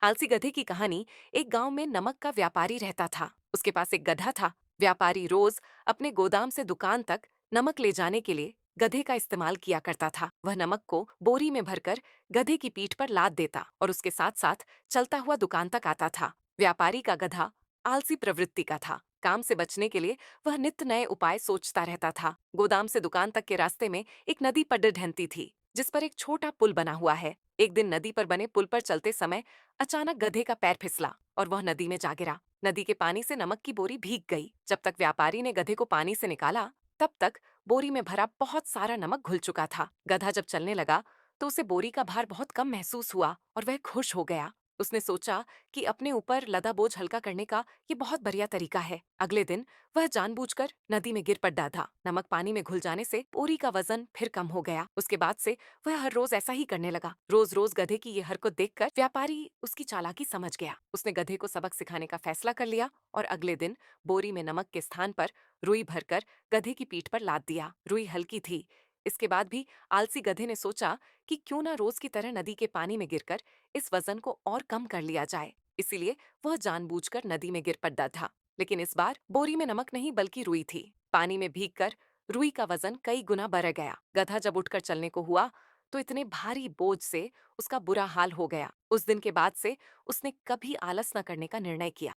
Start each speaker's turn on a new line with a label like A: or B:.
A: आलसी गधे की कहानी। एक गांव में नमक का व्यापारी रहता था। उसके पास एक गधा था। व्यापारी रोज अपने गोदाम से दुकान तक नमक ले जाने के लिए गधे का इस्तेमाल किया करता था। वह नमक को बोरी में भरकर गधे की पीठ पर लाद देता और उसके साथ साथ चलता हुआ दुकान तक आता था। व्यापारी का गधा आलसी प्रवृत्ति का था। काम से बचने के लिए वह नित्य नए उपाय सोचता रहता था। गोदाम से दुकान तक के रास्ते में एक नदी पड ढहती थी, जिस पर एक छोटा पुल बना हुआ है। एक दिन नदी पर बने पुल पर चलते समय अचानक गधे का पैर फिसला और वह नदी में जा गिरा। नदी के पानी से नमक की बोरी भीग गई। जब तक व्यापारी ने गधे को पानी से निकाला, तब तक बोरी में भरा बहुत सारा नमक घुल चुका था। गधा जब चलने लगा तो उसे बोरी का भार बहुत कम महसूस हुआ और वह खुश हो गया। उसने सोचा कि अपने ऊपर लदा बोझ हल्का करने का ये बहुत बढ़िया तरीका है। अगले दिन वह जानबूझकर नदी में गिर पड़ा था। नमक पानी में घुल जाने से बोरी का वजन फिर कम हो गया। उसके बाद से वह हर रोज ऐसा ही करने लगा। रोज रोज गधे की ये हरकत देखकर व्यापारी उसकी चालाकी समझ गया। उसने गधे को सबक सिखाने का फैसला कर लिया और अगले दिन बोरी में नमक के स्थान पर रुई भरकर गधे की पीठ पर लाद दिया। रुई हल्की थी। इसके बाद भी आलसी गधे ने सोचा कि क्यों ना रोज की तरह नदी के पानी में गिरकर इस वजन को और कम कर लिया जाए। इसीलिए वह जानबूझकर नदी में गिर पड़ा था। लेकिन इस बार बोरी में नमक नहीं बल्कि रुई थी। पानी में भीगकर रुई का वजन कई गुना बढ़ गया। गधा जब उठकर चलने को हुआ तो इतने भारी बोझ से उसका बुरा हाल हो गया। उस दिन के बाद से उसने कभी आलस न करने का निर्णय किया।